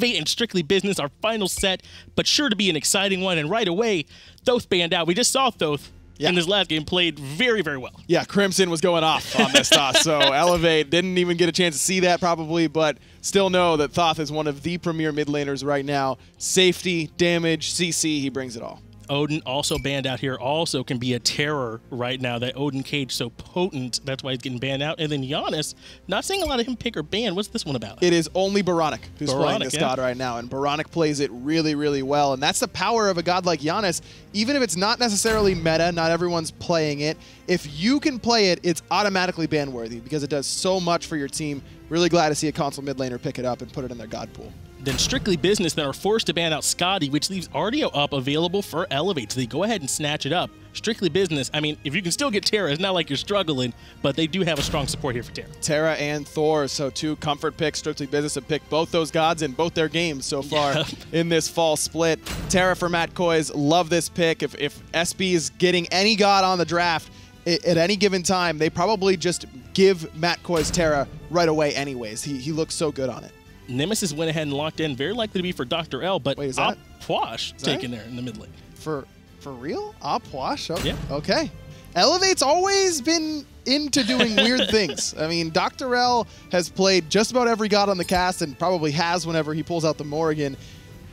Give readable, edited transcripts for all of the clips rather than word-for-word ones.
Elevate and Strictly Business, our final set, but sure to be an exciting one. And right away, Thoth banned out. We just saw Thoth in this last game played very, very well. Yeah, Crimson was going off on this toss, so Elevate didn't even get a chance to see that probably, but still know that Thoth is one of the premier mid laners right now. Safety, damage, CC, he brings it all. Odin also banned out here, also can be a terror right now. That Odin cage so potent, that's why he's getting banned out. And then Giannis, not seeing a lot of him pick or ban. What's this one about? It is only Baronic who's playing this god right now, and Baronic plays it really, really well. And that's the power of a god like Giannis. Even if it's not necessarily meta, not everyone's playing it, if you can play it, it's automatically ban worthy because it does so much for your team. Really glad to see a console mid laner pick it up and put it in their god pool. Then Strictly Business that are forced to ban out Scotty, which leaves Artio up available for Elevate. So they go ahead and snatch it up. Strictly Business, I mean, if you can still get Terra, it's not like you're struggling, but they do have a strong support here for Terra. Terra and Thor, so two comfort picks. Strictly Business have picked both those gods in both their games so far in this fall split. Terra for Matt Koiz, love this pick. If SB is getting any god on the draft, at any given time, they probably just give Matt Koiz Terra right away anyways. He looks so good on it. Nemesis went ahead and locked in, very likely to be for Dr. L, but wait, is that Opwash taken there in the mid lane. For real? Opwash? Okay. Yeah. Okay. Elevate's always been into doing weird things. I mean, Dr. L has played just about every god on the cast and probably has whenever he pulls out the Morrigan.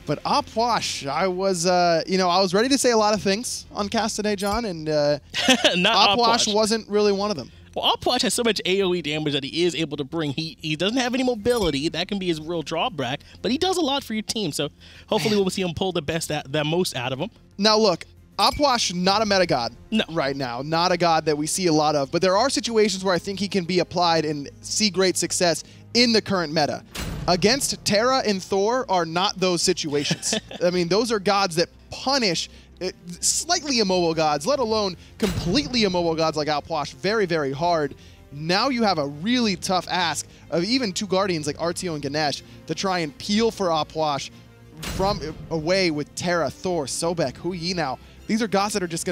But Opwash, I was ready to say a lot of things on cast today, John, and Opwash wasn't really one of them. Well, Opwash has so much AoE damage that he is able to bring heat. He doesn't have any mobility. That can be his real drawback, but he does a lot for your team. So hopefully we'll see him pull the most out of him. Now look, Opwash, not a meta god right now. Not a god that we see a lot of, but there are situations where I think he can be applied and see great success in the current meta. Against Terra and Thor are not those situations. I mean, those are gods that punish slightly immobile gods, let alone completely immobile gods like Opwash, very, very hard. Now you have a really tough ask of even two Guardians like Artio and Ganesh to try and peel for Opwash from away with Terra, Thor, Sobek, Hui now. These are gods that are just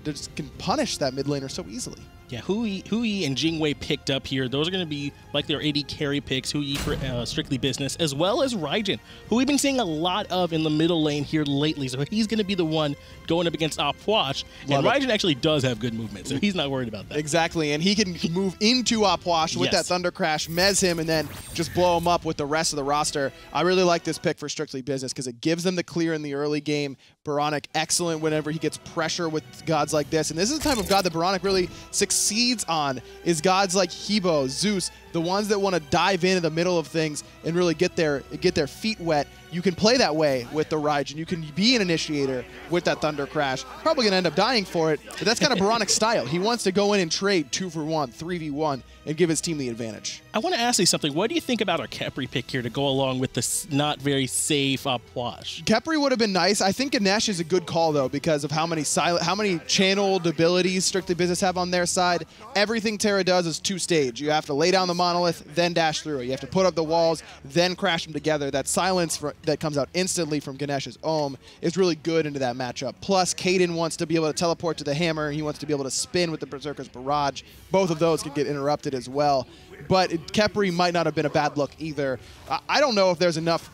just can punish that mid laner so easily. Yeah, Hui and Jingwei picked up here. Those are going to be like their AD carry picks. Hui for Strictly Business, as well as Raijin, who we've been seeing a lot of in the middle lane here lately. So he's going to be the one going up against Opwash. And Raijin actually does have good movement, so he's not worried about that. Exactly, and he can move into Opwash with that Thunder Crash, mez him, and then just blow him up with the rest of the roster. I really like this pick for Strictly Business because it gives them the clear in the early game. Baronic, excellent whenever he gets pressure with gods like this. And this is the type of god that Baronic really succeeds on, is gods like Hebo, Zeus, the ones that want to dive into the middle of things and really get their feet wet. You can play that way with the Raijin. You can be an initiator with that Thunder Crash. Probably going to end up dying for it, but that's kind of Baronic's style. He wants to go in and trade 2-for-1, 3v1, and give his team the advantage. I want to ask you something. What do you think about our Khepri pick here to go along with this not very safe Opwash? Khepri would have been nice. I think Ganesh is a good call, though, because of how many channeled abilities Strictly Business have on their side. Everything Terra does is two-stage. You have to lay down the monolith, then dash through it. You have to put up the walls, then crash them together. That silence that comes out instantly from Ganesh's Ohm is really good into that matchup. Plus, Kaden wants to be able to teleport to the hammer. He wants to be able to spin with the Berserker's Barrage. Both of those could get interrupted as well. But Khepri might not have been a bad look either. I don't know if there's enough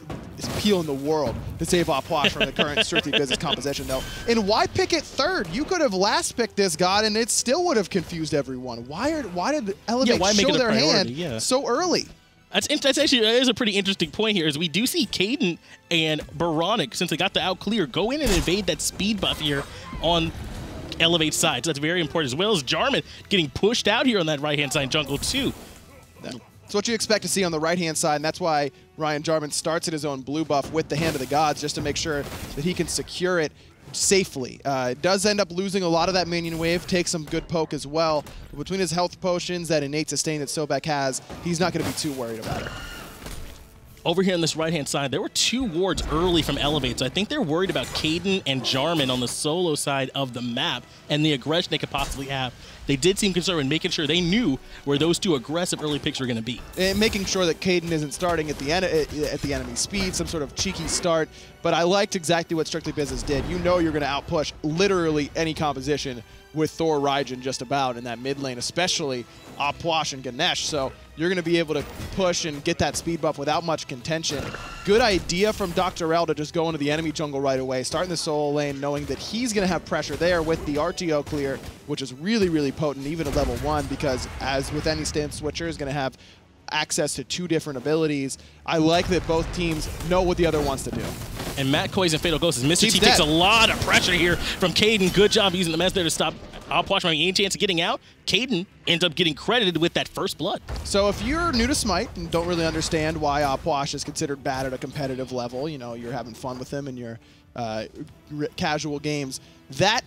peel in the world to save Opwash from the current Strictly Business composition, though. And why pick it third? You could have last picked this god, and it still would have confused everyone. Why did Elevate show their hand so early? That's actually a pretty interesting point here, is we do see Kaden and Baronic, since they got the out clear, go in and invade that speed buff here on Elevate's side. So that's very important, as well as Jarman getting pushed out here on that right-hand side jungle too. That's what you expect to see on the right-hand side, and that's why Ryan Jarman starts at his own blue buff with the Hand of the Gods, just to make sure that he can secure it safely. It does end up losing a lot of that minion wave, takes some good poke as well. But between his health potions, that innate sustain that Sobek has, he's not going to be too worried about it. Over here on this right-hand side, there were two wards early from Elevate, so I think they're worried about Kaden and Jarman on the solo side of the map and the aggression they could possibly have they did seem concerned in making sure they knew where those two aggressive early picks were going to be. And making sure that Caden isn't starting at the enemy speed, some sort of cheeky start. But I liked exactly what Strictly Business did. You know you're going to outpush literally any composition with Thor Raijin just about in that mid lane, especially Apwash and Ganesh. So you're going to be able to push and get that speed buff without much contention. Good idea from Dr. L to just go into the enemy jungle right away, start in the solo lane, knowing that he's going to have pressure there with the RTO clear, which is really, really potent, even at level 1, because as with any stance switcher, is going to have access to 2 different abilities. I like that both teams know what the other wants to do. And Matt Koi's and Fatal Ghost, as Mr. T takes a lot of pressure here from Caden. Good job using the mess there to stop Apwash having any chance of getting out. Caden ends up getting credited with that first blood. So if you're new to Smite and don't really understand why Apwash is considered bad at a competitive level, you know, you're having fun with him in your casual games, that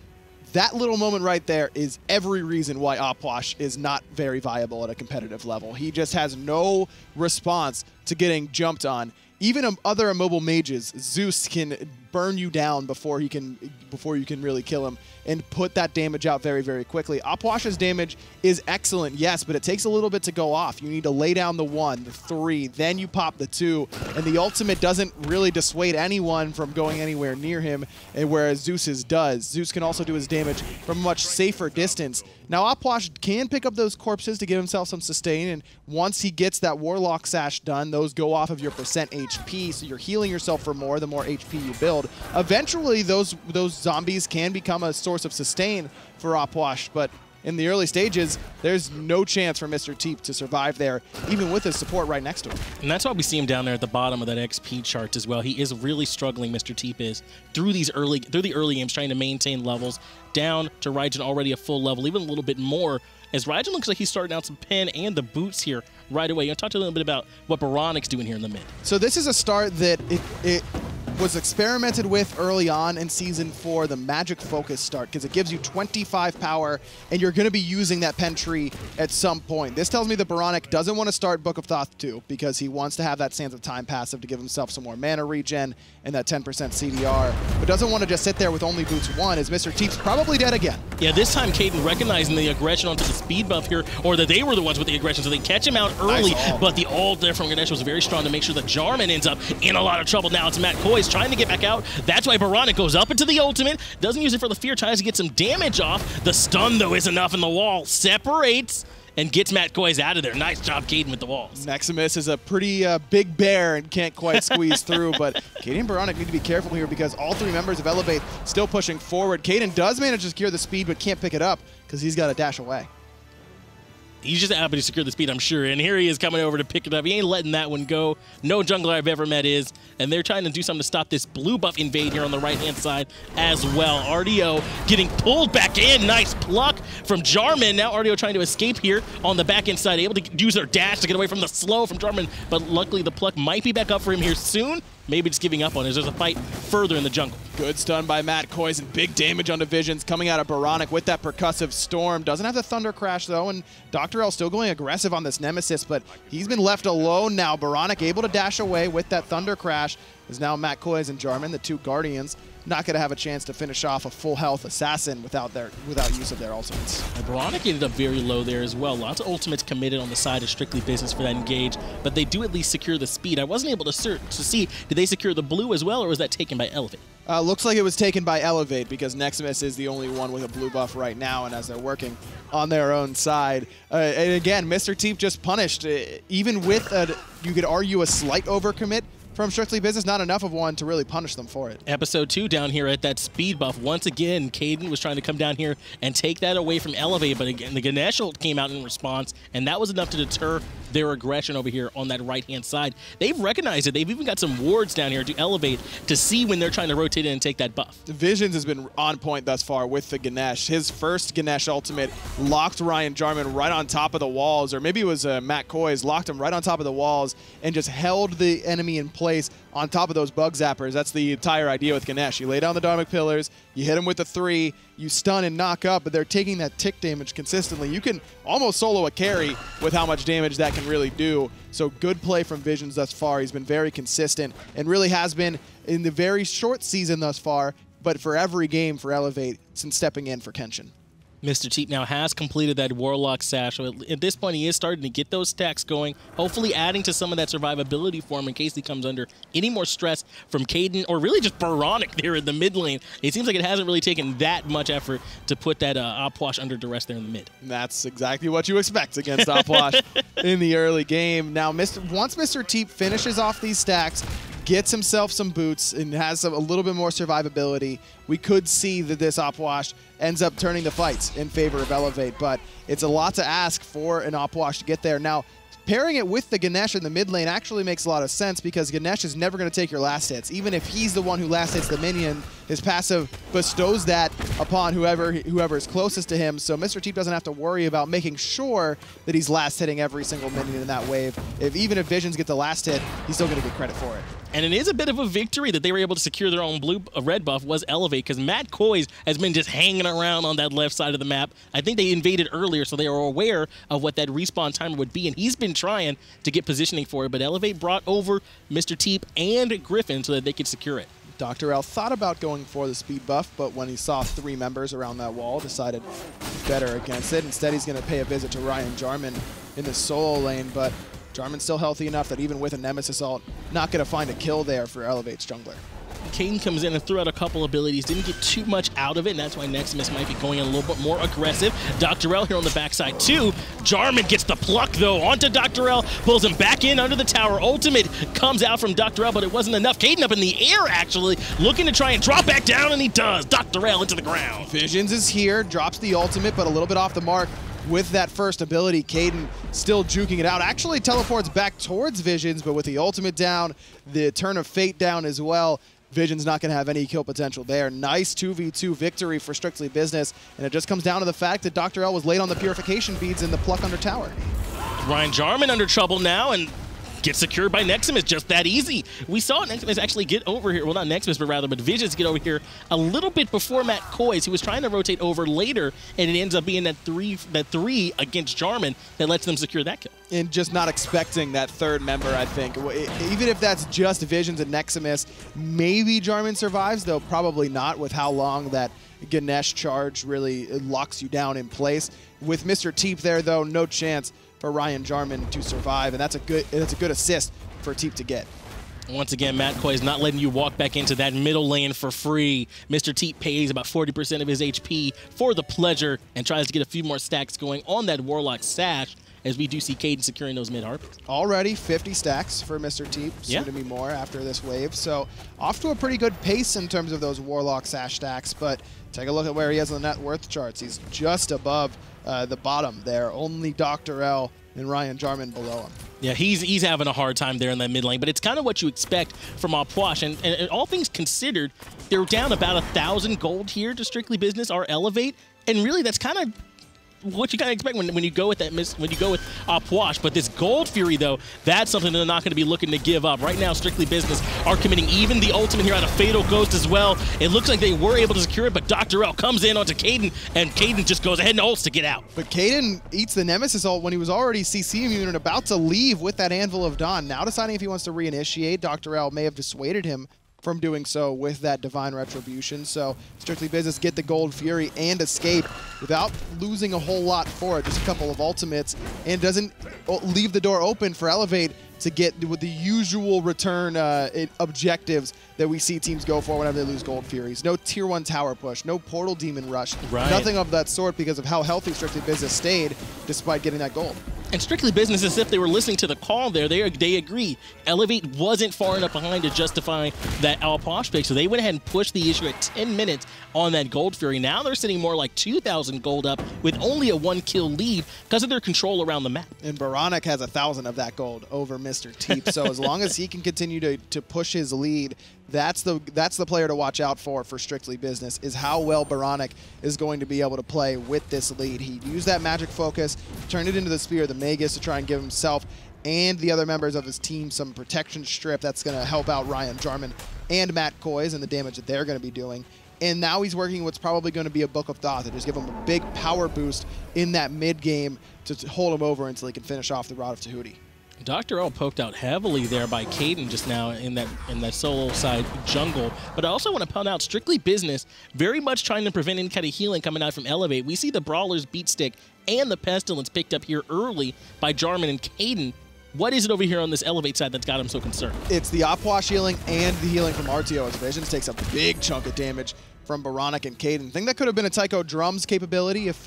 little moment right there is every reason why Apwash is not very viable at a competitive level. He just has no response to getting jumped on. Even other immobile mages, Zeus can burn you down before you can really kill him and put that damage out very, very quickly. Apwash's damage is excellent, yes, but it takes a little bit to go off. You need to lay down the 1, the 3, then you pop the 2, and the ultimate doesn't really dissuade anyone from going anywhere near him, whereas Zeus's does. Zeus can also do his damage from a much safer distance. Now, Apwash can pick up those corpses to give himself some sustain, and once he gets that Warlock Sash done, those go off of your percent HP, so you're healing yourself for more the more HP you build. Eventually, those zombies can become a source of sustain for Apwash, but in the early stages, there's no chance for Mr. Teep to survive there, even with his support right next to him. And that's why we see him down there at the bottom of that XP chart as well. He is really struggling, Mr. Teep is, through the early games, trying to maintain levels, down to Raijin already a full level, even a little bit more, as Raijin looks like he's starting out some pen and the boots here right away. You want to talk a little bit about what Baronic's doing here in the mid. So this is a start that it was experimented with early on in Season 4, the Magic Focus start, because it gives you 25 power, and you're going to be using that pen tree at some point. This tells me that Baronic doesn't want to start Book of Thoth 2, because he wants to have that Sands of Time passive to give himself some more mana regen and that 10% CDR, but doesn't want to just sit there with only Boots 1, as Mr. Teep's probably dead again. Yeah, this time Caden recognizing the aggression onto the speed buff here, or that they were the ones with the aggression, so they catch him out early, nice, but the ult there from Ganesh was very strong to make sure that Jarman ends up in a lot of trouble. Now it's Matt Koi's trying to get back out. That's why Baronic goes up into the ultimate, doesn't use it for the fear, tries to get some damage off. The stun, though, is enough, and the wall separates and gets Matt Koi's out of there. Nice job, Caden, with the walls. Maximus is a pretty big bear and can't quite squeeze through, but Caden and Baronic need to be careful here because all 3 members of Elevate still pushing forward. Caden does manage to secure the speed, but can't pick it up because he's got to dash away. He's just happy to secure the speed, I'm sure. And here he is coming over to pick it up. He ain't letting that one go. No jungler I've ever met is. And they're trying to do something to stop this blue buff invade here on the right-hand side as well. RDO getting pulled back in. Nice pluck from Jarman. Now RDO trying to escape here on the back-end side. Able to use their dash to get away from the slow from Jarman. But luckily the pluck might be back up for him here soon. Maybe just giving up on it. There's a fight further in the jungle. Good stun by Matt Koi's and big damage on Divisions coming out of Baronic with that percussive storm. Doesn't have the Thunder Crash though, and Dr. L still going aggressive on this Nemesis, but he's been left alone now. Baronic able to dash away with that Thunder Crash. Is now Matt Koi's and Jarman, the 2 Guardians, not going to have a chance to finish off a full health assassin without use of their ultimates. And Baronic ended up very low there as well. Lots of ultimates committed on the side of Strictly Business for that engage, but they do at least secure the speed. I wasn't able to see, did they secure the blue as well, or was that taken by Elevate? Looks like it was taken by Elevate because Neximus is the only one with a blue buff right now, and as they're working on their own side. And again, Mr. Teep just punished. Even with, you could argue, a slight overcommit from Strictly Business, not enough of one to really punish them for it. Episode 2 down here at that speed buff. Once again, Caden was trying to come down here and take that away from Elevate, but again, the Ganesh ult came out in response, and that was enough to deter their aggression over here on that right-hand side. They've recognized it. They've even got some wards down here to Elevate to see when they're trying to rotate in and take that buff. Visions has been on point thus far with the Ganesh. His first Ganesh ultimate locked Ryan Jarman right on top of the walls, or maybe it was Matt Koi's, locked him right on top of the walls and just held the enemy in place on top of those bug zappers. That's the entire idea with Ganesh. You lay down the Dharmic Pillars, you hit him with the 3, you stun and knock up, but they're taking that tick damage consistently. You can almost solo a carry with how much damage that can really do. So good play from Visions thus far. He's been very consistent and really has been in the very short season thus far, but for every game for Elevate since stepping in for Kenshin. Mr. Teep now has completed that Warlock Sash, so at this point he is starting to get those stacks going, hopefully adding to some of that survivability for him in case he comes under any more stress from Caden, or really just Baronic there in the mid lane. It seems like it hasn't really taken that much effort to put that Opwash under duress there in the mid. And that's exactly what you expect against Opwash in the early game. Now, once Mr. Teep finishes off these stacks, gets himself some boots, and has a little bit more survivability, we could see that this Opwash ends up turning the fights in favor of Elevate, but it's a lot to ask for an Opwash to get there. Now, pairing it with the Ganesh in the mid lane actually makes a lot of sense because Ganesh is never going to take your last hits. Even if he's the one who last hits the minion, his passive bestows that upon whoever is closest to him, so Mr. Teep doesn't have to worry about making sure that he's last hitting every single minion in that wave. Even if Visions get the last hit, he's still going to get credit for it. And it is a bit of a victory that they were able to secure their own red buff was Elevate, because Matt Coys has been just hanging around on that left side of the map. I think they invaded earlier, so they were aware of what that respawn timer would be, and he's been trying to get positioning for it, but Elevate brought over Mr. Teep and Griffin so that they could secure it. Dr. L thought about going for the speed buff, but when he saw 3 members around that wall, decided better against it. Instead, he's going to pay a visit to Ryan Jarman in the solo lane, but Jarman's still healthy enough that even with a Nemesis ult, not going to find a kill there for Elevate's jungler. Caden comes in and threw out a couple abilities, didn't get too much out of it, and that's why Neximus might be going a little bit more aggressive. Dr. L here on the backside too. Jarman gets the pluck though onto Dr. L, pulls him back in under the tower. Ultimate comes out from Dr. L, but it wasn't enough. Caden up in the air actually, looking to try and drop back down, and he does. Dr. L into the ground. Visions is here, drops the ultimate, but a little bit off the mark. With that first ability, Caden still juking it out. Actually teleports back towards Visions, but with the ultimate down, the turn of fate down as well, Vision's not going to have any kill potential there. Nice 2v2 victory for Strictly Business, and it just comes down to the fact that Dr. L was late on the purification beads in the pluck under tower. Ryan Jarman under trouble now, and gets secured by Neximus, just that easy. We saw Neximus actually get over here, well not Neximus, but rather, but Visions get over here a little bit before Matt Coys, who was trying to rotate over later, and it ends up being that three against Jarman that lets them secure that kill. And just not expecting that third member, I think. Even if that's just Visions and Neximus, maybe Jarman survives, though probably not with how long that Ganesh charge really locks you down in place. With Mr. Teep there, though, no chance for Ryan Jarman to survive, and that's a good assist for Teep to get. Once again, Matt Coy is not letting you walk back into that middle lane for free. Mr. Teep pays about 40% of his HP for the pleasure and tries to get a few more stacks going on that Warlock Sash, as we do see Caden securing those mid harpies. Already 50 stacks for Mr. Teep, soon to be more after this wave. So off to a pretty good pace in terms of those Warlock Sash stacks, but take a look at where he is on the net worth charts. He's just above the bottom there. Only Dr. L and Ryan Jarman below him. Yeah, he's having a hard time there in that mid lane, but it's kind of what you expect from Opwash. And all things considered, they're down about 1,000 gold here to Strictly Business, or Elevate, and really that's kind of what you kind of expect when you go with Opwash. But this Gold Fury, though, that's something they're not going to be looking to give up. Right now, Strictly Business are committing even the ultimate here out of Fatal Ghost as well. It looks like they were able to secure it, but Dr. L comes in onto Caden, and Caden just goes ahead and ults to get out. But Caden eats the Nemesis ult when he was already CC immune and about to leave with that Anvil of Dawn. Now deciding if he wants to reinitiate. Dr. L may have dissuaded him from doing so with that Divine Retribution. So Strictly Business get the Gold Fury and escape without losing a whole lot for it. Just a couple of ultimates, and doesn't leave the door open for Elevate to get with the usual return objectives that we see teams go for whenever they lose Gold Furies. No Tier 1 tower push, no Portal Demon Rush, nothing of that sort because of how healthy Strictly Business stayed despite getting that gold. And Strictly Business, as if they were listening to the call there, they agree. Elevate wasn't far enough behind to justify that Opwash pick, so they went ahead and pushed the issue at 10 minutes on that Gold Fury. Now they're sitting more like 2,000 gold up with only a 1-kill lead because of their control around the map. And Baronic has 1,000 of that gold over Mr. Teep, so as long as he can continue to push his lead, that's the player to watch out for Strictly Business, is how well Baronic is going to be able to play with this lead. He used that magic focus, turned it into the Spear of the Magus to try and give himself and the other members of his team some protection strip that's going to help out Ryan Jarman and Matt Coys and the damage that they're going to be doing. And now he's working what's probably going to be a Book of Thoth to just give him a big power boost in that mid game to hold him over until he can finish off the Rod of Tahuti. Dr. L poked out heavily there by Caden just now in that solo side jungle. But I also want to point out Strictly Business very much trying to prevent any kind of healing coming out from Elevate. We see the Brawler's Beat Stick and the Pestilence picked up here early by Jarman and Caden. What is it over here on this Elevate side that's got him so concerned? It's the Opwash healing and the healing from RTO as Visions takes a big chunk of damage from Baronic and Caden. I think that could have been a Tycho Drums capability if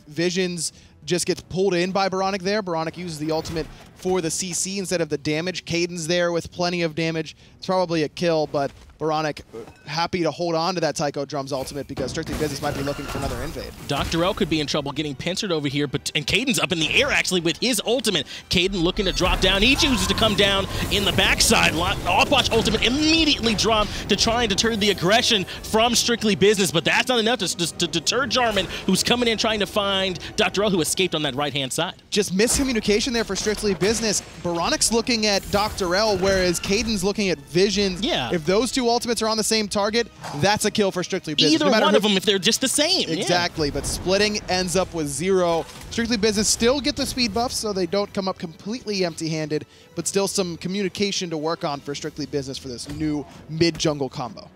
Visions just gets pulled in by Baronic there. Baronic uses the ultimate for the CC instead of the damage. Caden's there with plenty of damage. It's probably a kill, but Baronic happy to hold on to that Tycho Drums ultimate because Strictly Business might be looking for another invade. Dr. L could be in trouble getting pincered over here, and Caden's up in the air actually with his ultimate. Caden looking to drop down. He chooses to come down in the backside. Opwash ultimate immediately dropped to try and deter the aggression from Strictly Business, but that's not enough to deter Jarman, who's coming in trying to find Dr. L, who escaped on that right-hand side. Just miscommunication there for Strictly Business. Baronic's looking at Dr. L, whereas Caden's looking at Visions. Yeah. If those two ultimates are on the same target, that's a kill for Strictly Business. Either one of them if they're just the same. Exactly, but splitting ends up with 0. Strictly Business still get the speed buffs, so they don't come up completely empty-handed, but still some communication to work on for Strictly Business for this new mid-jungle combo.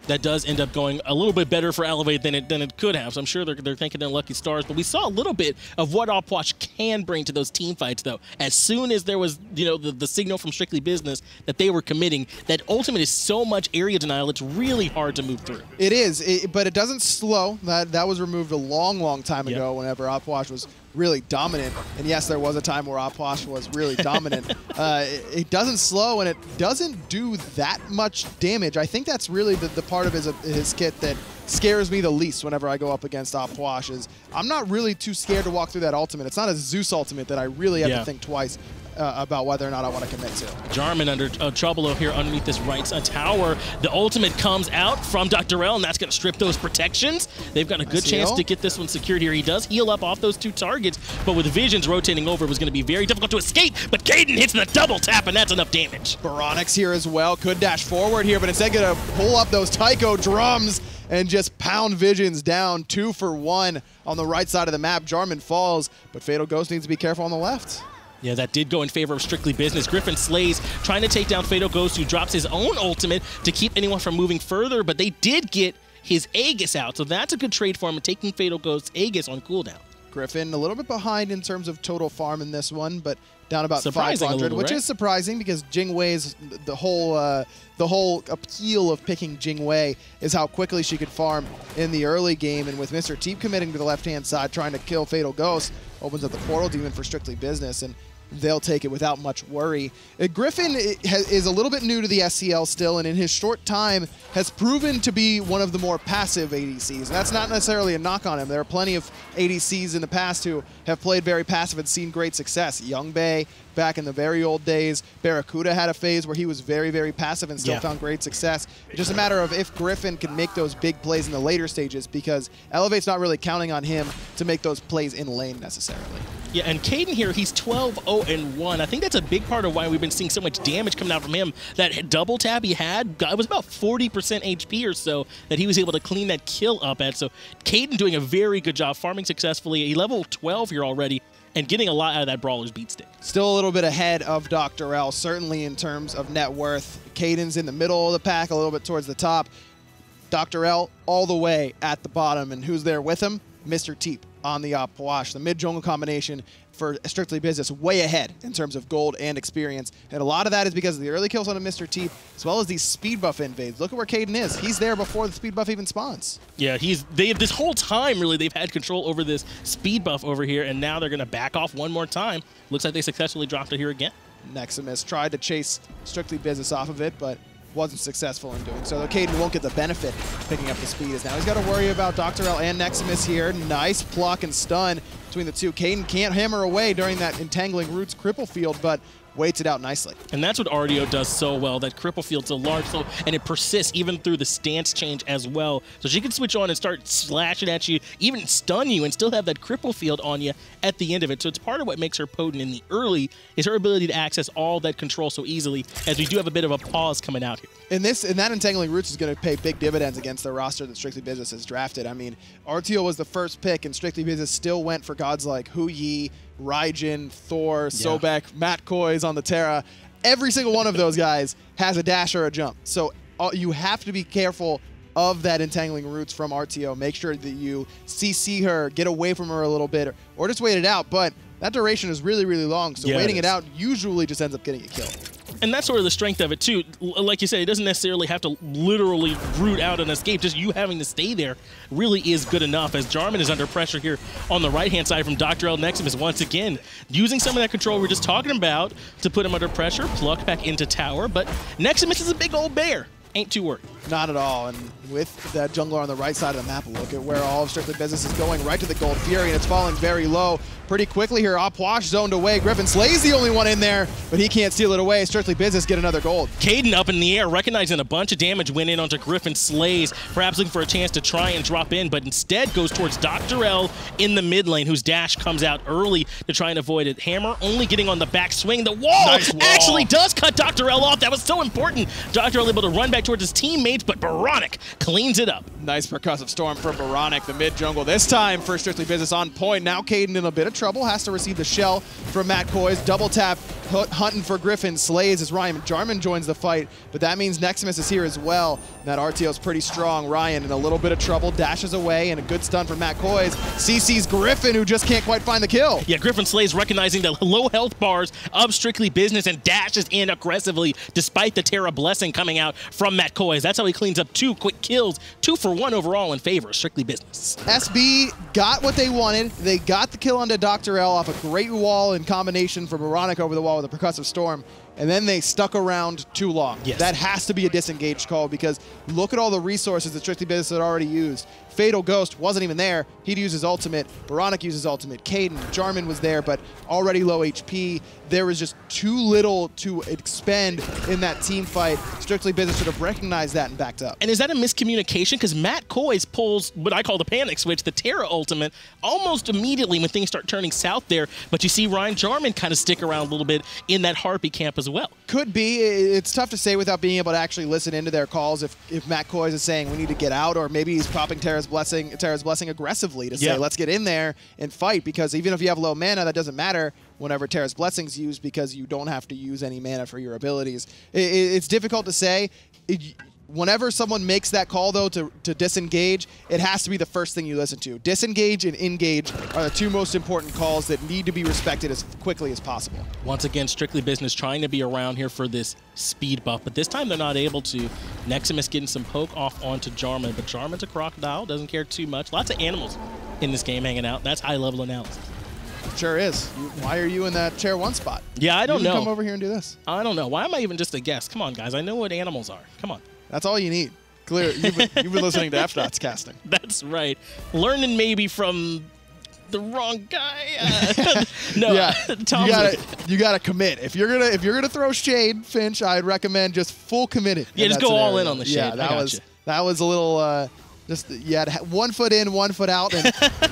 That does end up going a little bit better for Elevate than it could have. So I'm sure they're thanking their lucky stars. But we saw a little bit of what Opwash can bring to those team fights, though. As soon as there was, the signal from Strictly Business that they were committing, that ultimate is so much area denial, it's really hard to move through. It is, but it doesn't slow. That was removed a long, long time ago whenever Opwash was really dominant. And yes, there was a time where Opwash was really dominant. It doesn't slow, and it doesn't do that much damage. I think that's really the part of his kit that scares me the least whenever I go up against Opwash. Is I'm not really too scared to walk through that ultimate. It's not a Zeus ultimate that I really have to think twice about whether or not I want to commit to. Jarman under trouble here underneath this right tower. The ultimate comes out from Dr. L, and that's going to strip those protections. They've got a good chance to get this one secured here. He does heal up off those 2 targets, but with Visions rotating over, it was going to be very difficult to escape, but Caden hits the double tap, and that's enough damage. Baronic's here as well. Could dash forward here, but instead going to pull up those Tycho Drums and just pound Visions down. 2 for 1 on the right side of the map. Jarman falls, but Fatal Ghost needs to be careful on the left. Yeah, that did go in favor of Strictly Business. Griffin slays, trying to take down Fatal Ghost, who drops his own ultimate to keep anyone from moving further, but they did get his Aegis out, so that's a good trade for him, taking Fatal Ghost's Aegis on cooldown. Griffin a little bit behind in terms of total farm in this one, but down about 500, which is surprising because Jingwei's the whole appeal of picking Jingwei is how quickly she could farm in the early game, and with Mr. Teep committing to the left-hand side, trying to kill Fatal Ghost, opens up the Portal Demon for Strictly Business, and they'll take it without much worry. Griffin is a little bit new to the SCL still, and in his short time has proven to be one of the more passive ADCs. And that's not necessarily a knock on him. There are plenty of ADCs in the past who have played very passive and seen great success. Young Bay, back in the very old days. Barracuda had a phase where he was very, very passive and still found great success. It's just a matter of if Griffin can make those big plays in the later stages, because Elevate's not really counting on him to make those plays in lane necessarily. Yeah, and Caden here, he's 12-0-1. I think that's a big part of why we've been seeing so much damage coming out from him. That double tap he had, it was about 40% HP or so that he was able to clean that kill up at. So Caden doing a very good job farming successfully. He level 12 here already and getting a lot out of that Brawler's Beat Stick. Still a little bit ahead of Dr. L, certainly in terms of net worth. Caden's in the middle of the pack, a little bit towards the top. Dr. L all the way at the bottom, and who's there with him? Mr. Teep on the Opwash. The mid-jungle combination for Strictly Business way ahead in terms of gold and experience. And a lot of that is because of the early kills on Mr. Teep, as well as these speed buff invades. Look at where Caden is. He's there before the speed buff even spawns. Yeah, this whole time, really, they've had control over this speed buff over here, and now they're going to back off one more time. Looks like they successfully dropped it here again. Neximus tried to chase Strictly Business off of it, but wasn't successful in doing so. Though Caden won't get the benefit picking up the speed, as now he's got to worry about Dr. L and Neximus here. Nice pluck and stun between the two. Caden can't hammer away during that entangling roots cripple field, but waits it out nicely. And that's what RDO does so well. That cripple field's so large, and it persists even through the stance change as well. So she can switch on and start slashing at you, even stun you, and still have that cripple field on you at the end of it. So it's part of what makes her potent in the early, is her ability to access all that control so easily, as we do have a bit of a pause coming out here. And that entangling roots is going to pay big dividends against the roster that Strictly Business has drafted. I mean, RTO was the first pick, and Strictly Business still went for gods like Hu Yi, Raijin, Thor, Sobek, Matt Koiz on the Terra. Every single one of those guys has a dash or a jump. So you have to be careful of that entangling roots from RTO. Make sure that you CC her, get away from her a little bit, or just wait it out. But that duration is really, really long, so waiting it out usually just ends up getting a kill. And that's sort of the strength of it, too. Like you said, it doesn't necessarily have to literally root out an escape. Just you having to stay there really is good enough, as Jarman is under pressure here on the right-hand side from Dr. L. Neximus once again, using some of that control we are just talking about to put him under pressure, pluck back into tower. But Neximus is a big old bear. Ain't too worried. Not at all. And with that jungler on the right side of the map, look at where all of Strictly Business is going, right to the Gold Fury, and it's falling very low. Pretty quickly here, Opwash zoned away. Griffin Slay's the only one in there, but he can't steal it away. Strictly Business get another gold. Caden up in the air, recognizing a bunch of damage went in onto Griffin Slays, perhaps looking for a chance to try and drop in, but instead goes towards Dr. L in the mid lane, whose dash comes out early to try and avoid it. Hammer only getting on the back swing. The wall, actually does cut Dr. L off. That was so important. Dr. L able to run back towards his teammates, but Baronic cleans it up. Nice percussive storm from Baronic, the mid jungle. This time for Strictly Business on point. Now Caden in a bit of trouble, has to receive the shell from Matt Koiz. Double tap, hunting for Griffin Slays as Ryan Jarman joins the fight, but that means Neximus is here as well. And that RTO is pretty strong. Ryan in a little bit of trouble, dashes away, and a good stun from Matt Koiz. CC's Griffin, who just can't quite find the kill. Yeah, Griffin Slays recognizing the low health bars of Strictly Business and dashes in aggressively despite the Terra Blessing coming out from Matt Koiz. That's how he cleans up 2 quick kills, 2 for 1 overall in favor of Strictly Business. SB got what they wanted. They got the kill onto Dr. L off a great wall in combination for Baronic over the wall with a percussive storm. And then they stuck around too long. Yes. That has to be a disengaged call, because look at all the resources that Strictly Business had already used. Fatal Ghost wasn't even there. He'd use his ultimate. Baronic used his ultimate. Caden, Jarman was there, but already low HP. There was just too little to expend in that team fight. Strictly Business should have recognized that and backed up. And is that a miscommunication? Because Matt Koiz pulls what I call the panic switch, the Terra ultimate, almost immediately when things start turning south there. But you see Ryan Jarman kind of stick around a little bit in that Harpy camp as well. Could be. It's tough to say without being able to actually listen into their calls if Matt Koiz is saying we need to get out, or maybe he's popping Terra's Blessing aggressively to say let's get in there and fight, because even if you have low mana, that doesn't matter whenever Terra's Blessing's used, because you don't have to use any mana for your abilities. It's difficult to say. Whenever someone makes that call, though, to disengage, it has to be the first thing you listen to. Disengage and engage are the 2 most important calls that need to be respected as quickly as possible. Once again, Strictly Business trying to be around here for this speed buff, but this time they're not able to. Neximus getting some poke off onto Jarman, but Jarman's a crocodile, doesn't care too much. Lots of animals in this game hanging out. That's high-level analysis. Sure is. Why are you in that chair 1 spot? Yeah, I don't know. Come over here and do this. I don't know. Why am I even just a guest? Come on, guys. I know what animals are. Come on. That's all you need. Clear. You've been listening to FDOT's casting. That's right. Learning maybe from the wrong guy. No, yeah, Tom's you gotta commit. If you're gonna throw shade, Finch, I'd recommend just full committed. Yeah, just go scenario. all in on the shade. Yeah, that was a little. Just you had 1 foot in, 1 foot out, and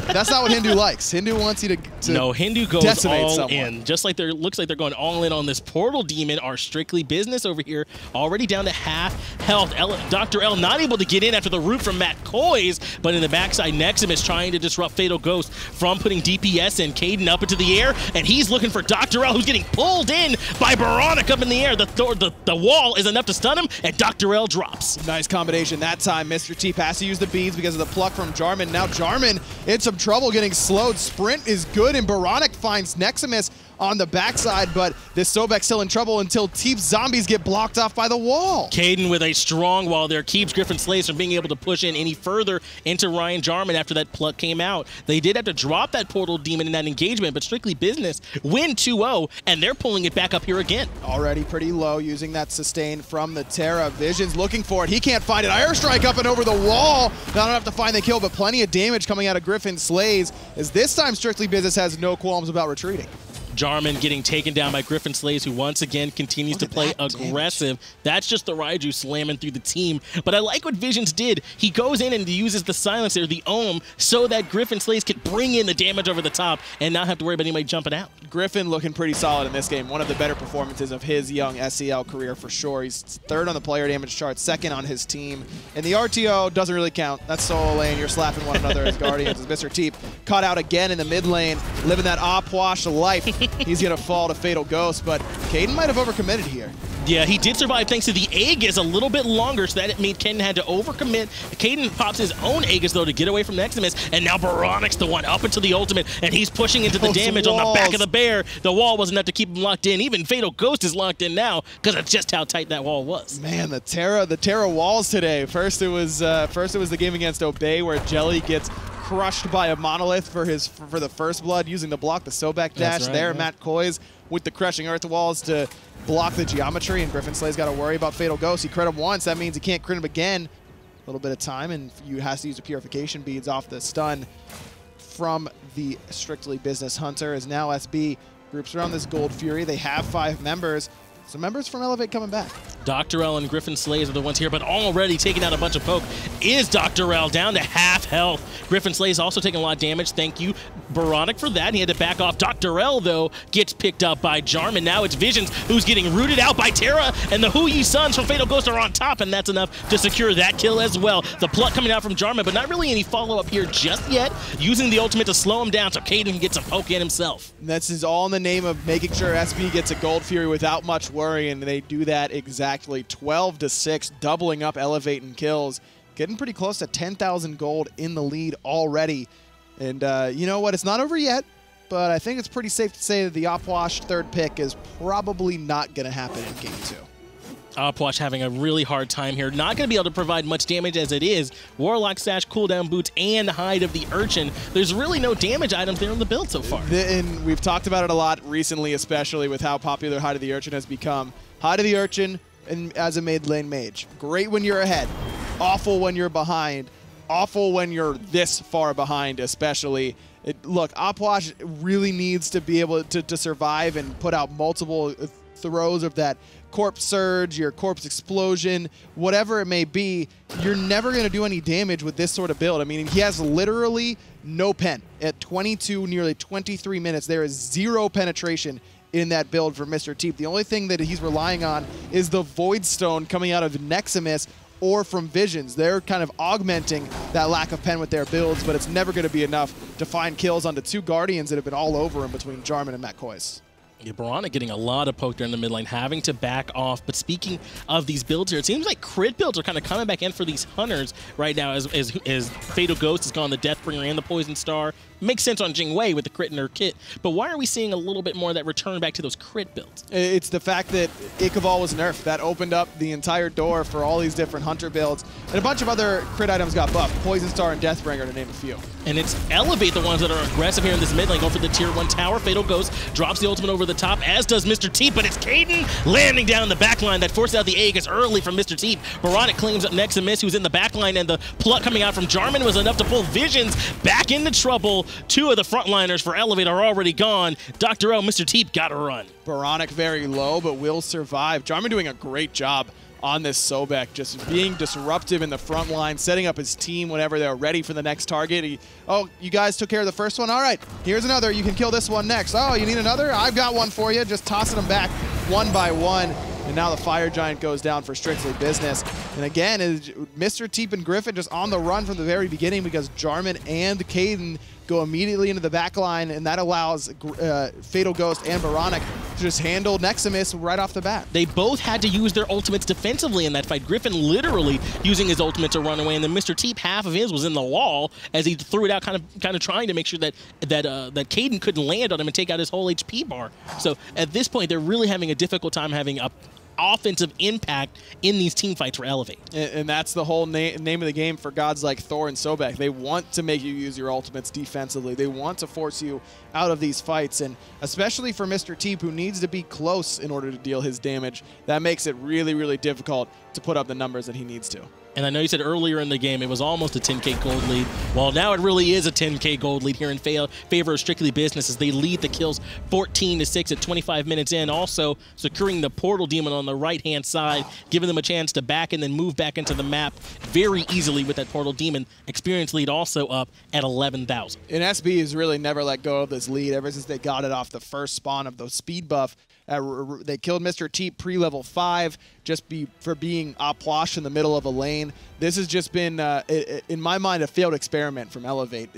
that's not what Hindu likes. Hindu wants you to no, Hindu goes all someone. in. Just like looks like they're going all in on this Portal Demon. Our Strictly Business over here, already down to half health. Dr. L not able to get in after the root from Matt Koiz, but in the backside, Neximus trying to disrupt Fatal Ghost from putting DPS in. Caden up into the air, and he's looking for Dr. L, who's getting pulled in by Baronic up in the air. The wall is enough to stun him, and Dr. L drops. Nice combination that time. Mr. T has to use the beads because of the pluck from Jarman. Now Jarman in some trouble getting slowed. Sprint is good, and Baronic finds Neximus on the backside, but this Sobek's still in trouble until Teep's zombies get blocked off by the wall. Caden with a strong wall there keeps Griffin Slays from being able to push in any further into Ryan Jarman after that pluck came out. They did have to drop that Portal Demon in that engagement, but Strictly Business win 2-0, and they're pulling it back up here again. Already pretty low, using that sustain from the Terra. Vision's looking for it. He can't find it. Airstrike up and over the wall. Not enough to find the kill, but plenty of damage coming out of Griffin Slays, as this time Strictly Business has no qualms about retreating. Jarman getting taken down by Griffin Slays, who once again continues to play aggressive. That's just the Raiju slamming through the team. But I like what Visions did. He goes in and uses the silencer, the Ohm, so that Griffin Slays can bring in the damage over the top and not have to worry about anybody jumping out. Griffin looking pretty solid in this game. One of the better performances of his young SCL career for sure. He's third on the player damage chart, second on his team. And the RTO doesn't really count. That's solo lane. You're slapping one another as Guardians. As Mr. Teep caught out again in the mid lane, living that Opwash life. He's going to fall to Fatal Ghost, but Caden might have overcommitted here. Yeah, he did survive thanks to the Aegis a little bit longer, so that means Caden had to overcommit. Caden pops his own Aegis, though, to get away from Neximus, and now Baronic's the one up into the ultimate, and he's pushing into the damage on the back of the bear. The wall wasn't enough to keep him locked in. Even Fatal Ghost is locked in now because of just how tight that wall was. Man, the Terra walls today. First it was the game against Obey where Jelly gets crushed by a monolith for the first blood using the block, the Sobek dash. Right, there. yeah. Matt Koiz with the crushing earth walls to block the geometry, and Griffin Slay's got to worry about Fatal Ghost. He crit him once, that means he can't crit him again. A little bit of time, and you has to use the purification beads off the stun from the Strictly Business Hunter. As now SB groups around this Gold Fury. They have 5 members. Some members from Elevate coming back. Dr. L and Griffin Slays are the ones here, but already taking out a bunch of poke is Dr. L down to half health. Griffin Slays also taking a lot of damage. Thank you, Baronic, for that. He had to back off. Dr. L, though, gets picked up by Jarman. Now it's Visions who's getting rooted out by Terra, and the Hu Yi Suns from Fatal Ghost are on top, and that's enough to secure that kill as well. The pluck coming out from Jarman, but not really any follow-up here just yet. Using the ultimate to slow him down so Caden can get some poke in himself. And this is all in the name of making sure SB gets a Gold Fury without much worry, and they do that exactly. 12-6, doubling up Elevate and kills. Getting pretty close to 10,000 gold in the lead already. And you know what? It's not over yet, but I think it's pretty safe to say that the Opwash third pick is probably not going to happen in Game 2. Opwash having a really hard time here. Not going to be able to provide much damage as it is. Warlock Sash, cooldown boots, and Hide of the Urchin. There's really no damage items there in the build so far. And we've talked about it a lot recently, especially with how popular Hide of the Urchin has become. Hide of the Urchin and as a mid lane mage. Great when you're ahead. Awful when you're behind. Awful when you're this far behind, especially. Look, Opwash really needs to be able to survive and put out multiple throws of that corpse surge, your corpse explosion, whatever it may be. You're never going to do any damage with this sort of build. I mean, he has literally no pen. At 22, nearly 23 minutes, there is 0 penetration in that build for Mr. Teep. The only thing that he's relying on is the Void Stone coming out of Neximus or from Visions. They're kind of augmenting that lack of pen with their builds, but it's never going to be enough to find kills onto 2 Guardians that have been all over him between Jarman and Matt Koiz. Yeah, Baronic getting a lot of poke there in the mid lane, having to back off. But speaking of these builds here, it seems like crit builds are kind of coming back in for these hunters right now as Fatal Ghost has gone the Deathbringer and the Poison Star. Makes sense on Jingwei with the crit in her kit. But why are we seeing a little bit more of that return back to those crit builds? It's the fact that Ichabod was nerfed. That opened up the entire door for all these different hunter builds. And a bunch of other crit items got buffed. Poison Star and Deathbringer, to name a few. And it's Elevate the ones that are aggressive here in this mid lane, going for the tier 1 tower. Fatal Ghost drops the ultimate over the top, as does Mr. Teep, but it's Caden landing down the back line that forced out the Aegis early from Mr. Teep. Baronic claims up next to Miss, who's in the back line, and the pluck coming out from Jarman was enough to pull Visions back into trouble. 2 of the frontliners for Elevate are already gone. Dr. O, Mr. Teep got to run. Baronic very low, but will survive. Jarman doing a great job on this Sobek, just being disruptive in the front line, setting up his team whenever they're ready for the next target. Oh, you guys took care of the first one? All right, here's another. You can kill this one next. Oh, you need another? I've got one for you. Just tossing them back one by one. And now the Fire Giant goes down for Strictly Business. And again, Mr. Teep and Griffin just on the run from the very beginning because Jarman and Caden go immediately into the back line, and that allows Fatal Ghost and Baronic to just handle Neximus right off the bat. They both had to use their ultimates defensively in that fight. Griffin literally using his ultimate to run away, and then Mr. Teep, half of his was in the wall as he threw it out, kind of trying to make sure that Caden couldn't land on him and take out his whole HP bar. So at this point, they're really having a difficult time having a offensive impact in these team fights for Elevate. And that's the whole name of the game for gods like Thor and Sobek. They want to make you use your ultimates defensively. They want to force you out of these fights, and especially for Mr. Teep, who needs to be close in order to deal his damage, that makes it really, really difficult to put up the numbers that he needs to. And I know you said earlier in the game it was almost a 10K gold lead. Well, now it really is a 10K gold lead here in favor of Strictly Business as they lead the kills 14-6 at 25 minutes in. Also securing the Portal Demon on the right-hand side, giving them a chance to back and then move back into the map very easily with that Portal Demon. Experience lead also up at 11,000. And SB has really never let go of this lead ever since they got it off the first spawn of the speed buff. They killed Mr. Teep pre-level 5 just for being opwash in the middle of a lane. This has just been, in my mind, a failed experiment from Elevate.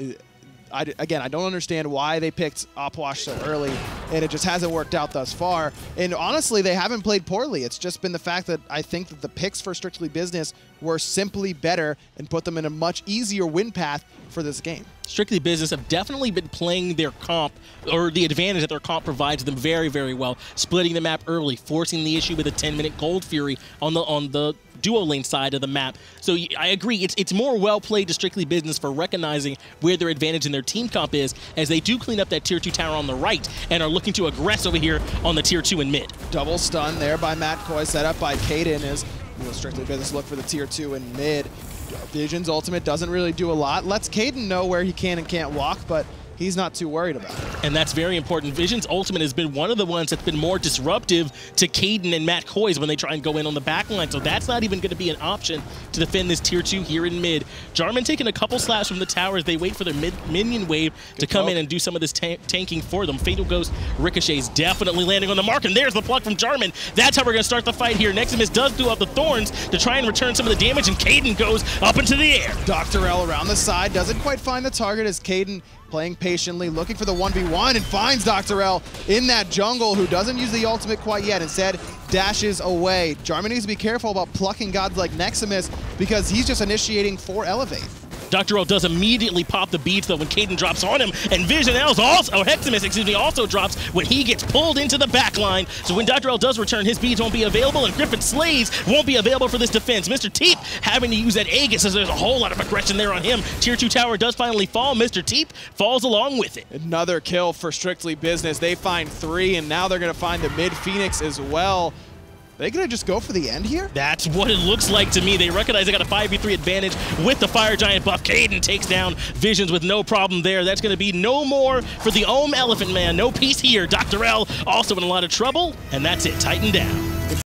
Again, I don't understand why they picked opwash so early, and it just hasn't worked out thus far. And honestly, they haven't played poorly. It's just been the fact that I think that the picks for Strictly Business were simply better and put them in a much easier win path for this game. Strictly Business have definitely been playing their comp, or the advantage that their comp provides them very, very well, splitting the map early, forcing the issue with a 10-minute Gold Fury on the duo lane side of the map. So I agree, it's more well played to Strictly Business for recognizing where their advantage in their team comp is, as they do clean up that tier 2 tower on the right and are looking to aggress over here on the tier 2 and mid. Double stun there by Matt Coy, set up by Kaden as Strictly Business look for the tier 2 and mid. Vision's ultimate doesn't really do a lot. Lets Kaden know where he can and can't walk, but he's not too worried about it. And that's very important. Vision's ultimate has been one of the ones that's been more disruptive to Kaden and Matt Coy's when they try and go in on the back line. So that's not even going to be an option to defend this tier 2 here in mid. Jarman taking a couple slaps from the towers. They wait for their minion wave to come in and do some of this tanking for them. Fatal Ghost Ricochet's definitely landing on the mark, and there's the pluck from Jarman. That's how we're going to start the fight here. Neximus does do up the Thorns to try and return some of the damage, and Kaden goes up into the air. Dr. L around the side, doesn't quite find the target as Kaden playing patiently, looking for the 1v1, and finds Dr. L in that jungle, who doesn't use the ultimate quite yet. Instead, dashes away. Jarman needs to be careful about plucking gods like Neximus because he's just initiating for Elevate. Dr. L does immediately pop the beats though when Kaden drops on him, and Vision L's also, or Heximus, excuse me, also drops when he gets pulled into the back line. So when Dr. L does return, his beads won't be available, and Griffin Slays won't be available for this defense. Mr. Teep having to use that Aegis as there's a whole lot of aggression there on him. Tier 2 tower does finally fall. Mr. Teep falls along with it. Another kill for Strictly Business. They find 3, and now they're going to find the mid Phoenix as well. Are they going to just go for the end here? That's what it looks like to me. They recognize they got a 5v3 advantage with the Fire Giant buff. Kaden takes down Visions with no problem there. That's going to be no more for the Ohm Elephant Man. No peace here. Dr. L also in a lot of trouble, and that's it. Tighten down.